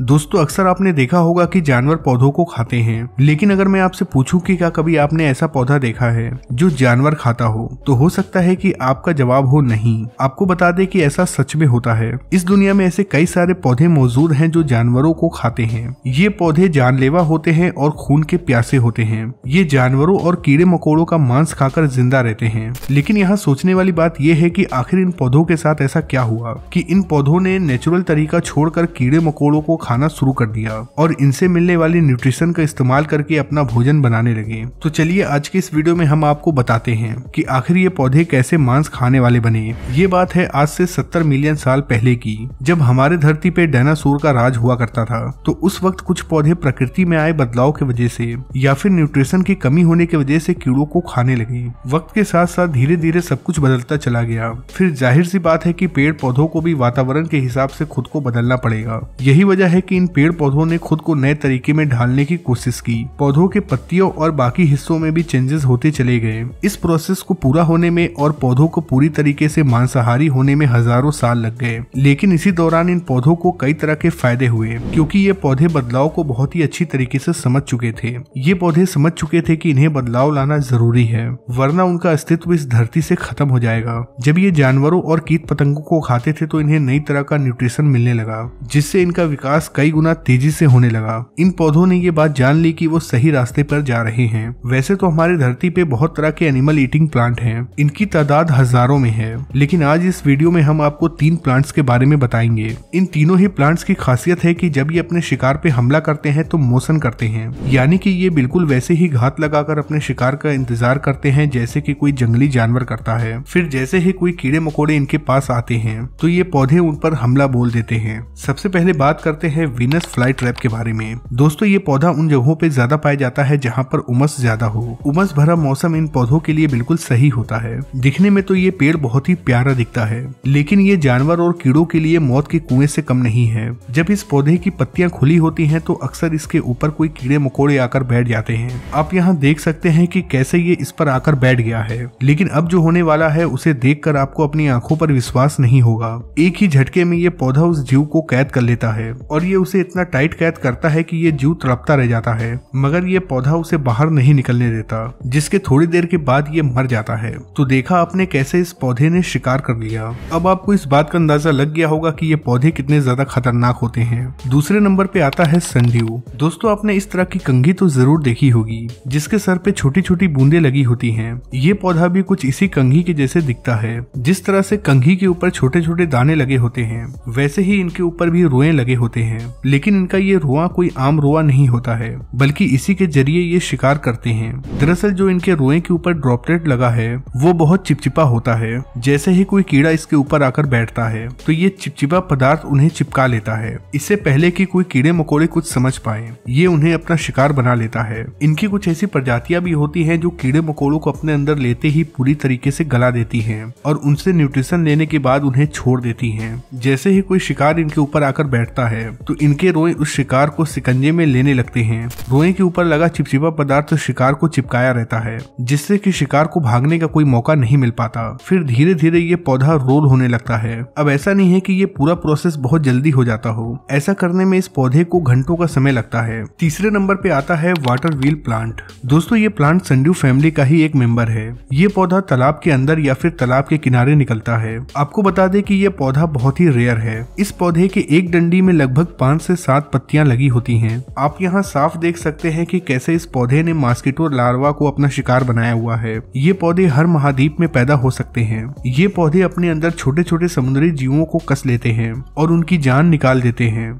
दोस्तों अक्सर आपने देखा होगा कि जानवर पौधों को खाते हैं, लेकिन अगर मैं आपसे पूछूं कि क्या कभी आपने ऐसा पौधा देखा है जो जानवर खाता हो, तो हो सकता है कि आपका जवाब हो नहीं। आपको बता दें कि ऐसा सच में होता है। इस दुनिया में ऐसे कई सारे पौधे मौजूद हैं जो जानवरों को खाते हैं। ये पौधे जानलेवा होते हैं और खून के प्यासे होते हैं। ये जानवरों और कीड़े मकोड़ों का मांस खाकर जिंदा रहते हैं। लेकिन यहाँ सोचने वाली बात यह है कि आखिर इन पौधों के साथ ऐसा क्या हुआ कि इन पौधों ने नेचुरल तरीका छोड़कर कीड़े मकोड़ों को खाना शुरू कर दिया और इनसे मिलने वाली न्यूट्रिशन का इस्तेमाल करके अपना भोजन बनाने लगे। तो चलिए आज के इस वीडियो में हम आपको बताते हैं कि आखिर ये पौधे कैसे मांस खाने वाले बने। ये बात है आज से 70 मिलियन साल पहले की, जब हमारे धरती पे डायनासोर का राज हुआ करता था। तो उस वक्त कुछ पौधे प्रकृति में आए बदलाव की वजह से या फिर न्यूट्रिशन की कमी होने की वजह से कीड़ों को खाने लगे। वक्त के साथ साथ धीरे धीरे सब कुछ बदलता चला गया। फिर जाहिर सी बात है कि पेड़ पौधों को भी वातावरण के हिसाब से खुद को बदलना पड़ेगा। यही वजह है कि इन पेड़ पौधों ने खुद को नए तरीके में ढालने की कोशिश की। पौधों के पत्तियों और बाकी हिस्सों में भी चेंजेस होते चले गए। इस प्रोसेस को पूरा होने में और पौधों को पूरी तरीके से मांसाहारी होने में हजारों साल लग गए। लेकिन इसी दौरान इन पौधों को कई तरह के फायदे हुए, क्योंकि ये पौधे बदलाव को बहुत ही अच्छी तरीके से समझ चुके थे। ये पौधे समझ चुके थे कि इन्हें बदलाव लाना जरूरी है, वरना उनका अस्तित्व इस धरती से खत्म हो जाएगा। जब ये जानवरों और कीट पतंगों को खाते थे तो इन्हें नई तरह का न्यूट्रिशन मिलने लगा, जिससे इनका विकास कई गुना तेजी से होने लगा। इन पौधों ने ये बात जान ली कि वो सही रास्ते पर जा रहे हैं। वैसे तो हमारी धरती पे बहुत तरह के एनिमल ईटिंग प्लांट हैं, इनकी तादाद हजारों में है, लेकिन आज इस वीडियो में हम आपको 3 प्लांट्स के बारे में बताएंगे। इन तीनों ही प्लांट्स की खासियत है कि जब ये अपने शिकार पे हमला करते हैं तो मोशन करते हैं, यानी कि ये बिल्कुल वैसे ही घात लगाकर अपने शिकार का इंतजार करते हैं जैसे कि कोई जंगली जानवर करता है। फिर जैसे ही कोई कीड़े मकोड़े इनके पास आते हैं तो ये पौधे उन पर हमला बोल देते हैं। सबसे पहले बात करते हैं वीनस फ्लाई ट्रैप के बारे में। दोस्तों ये पौधा उन जगहों पे ज्यादा पाया जाता है जहाँ पर उमस ज्यादा हो। उमस भरा मौसम इन पौधों के लिए बिल्कुल सही होता है। दिखने में तो ये पेड़ बहुत ही प्यारा दिखता है, लेकिन ये जानवर और कीड़ों के लिए मौत के कुएं से कम नहीं है। जब इस पौधे की पत्तियां खुली होती हैं तो अक्सर इसके ऊपर कोई कीड़े मकोड़े आकर बैठ जाते हैं। आप यहाँ देख सकते हैं कि कैसे ये इस पर आकर बैठ गया है, लेकिन अब जो होने वाला है उसे देखकर आपको अपनी आंखों पर विश्वास नहीं होगा। एक ही झटके में ये पौधा उस जीव को कैद कर लेता है और ये उसे इतना टाइट कैद करता है कि ये जीव तड़पता रह जाता है, मगर ये पौधा उसे बाहर नहीं निकलने देता, जिसके थोड़ी देर के बाद ये मर जाता है। तो देखा आपने कैसे इस पौधे ने शिकार कर लिया। अब आपको इस बात का अंदाजा लग गया होगा कि ये पौधे कितने ज्यादा खतरनाक होते हैं। दूसरे नंबर पे आता है सनड्यू। दोस्तों आपने इस तरह की कंघी तो जरूर देखी होगी, जिसके सर पे छोटी छोटी बूंदे लगी होती हैं। ये पौधा भी कुछ इसी कंघी के जैसे दिखता है। जिस तरह से कंघी के ऊपर छोटे छोटे दाने लगे होते हैं, वैसे ही इनके ऊपर भी रोए लगे होते हैं। लेकिन इनका ये रोआ कोई आम रोआ नहीं होता है, बल्कि इसी के जरिए ये शिकार करते हैं। दरअसल जो इनके रोए के ऊपर ड्रॉपलेट लगा है वो बहुत चिपचिपा होता है। जैसे ही कोई कीड़ा इसके ऊपर आकर बैठता है तो ये चिपचिपा पदार्थ उन्हें चिपका लेता है। इससे पहले कि कोई कीड़े मकोड़े कुछ समझ पाए, ये उन्हें अपना शिकार बना लेता है। इनकी कुछ ऐसी प्रजातियां भी होती हैं जो कीड़े मकोड़ों को अपने अंदर लेते ही पूरी तरीके से गला देती हैं और उनसे न्यूट्रिशन लेने के बाद उन्हें छोड़ देती हैं। जैसे ही कोई शिकार इनके ऊपर आकर बैठता है तो इनके रोए उस शिकार को शिकंजे में लेने लगते हैं। रोए के ऊपर लगा चिपचिपा पदार्थ शिकार को चिपकाया रहता है, जिससे कि शिकार को भागने का कोई मौका नहीं मिल पाता। फिर धीरे धीरे ये पौधा रोल होने लगता है। अब ऐसा नहीं है कि ये पूरा प्रोसेस बहुत जल्दी हो जाता हो, ऐसा करने में इस पौधे को घंटों का समय लगता है। तीसरे नंबर पे आता है वाटर व्हील प्लांट। दोस्तों ये प्लांट सनड्यू फैमिली का ही एक मेंबर है। ये पौधा तालाब के अंदर या फिर तालाब के किनारे निकलता है। आपको बता दें कि ये पौधा बहुत ही रेयर है। इस पौधे के एक डंडी में लगभग 5 से 7 पत्तियां लगी होती हैं। आप यहाँ साफ देख सकते हैं कि कैसे इस पौधे ने मॉस्किटो लार्वा को अपना शिकार बनाया हुआ है। ये पौधे हर महाद्वीप में पैदा हो सकते हैं। ये पौधे अपने अंदर छोटे छोटे समुद्री जीवों को कस लेते हैं और उनकी जान निकाल देते हैं।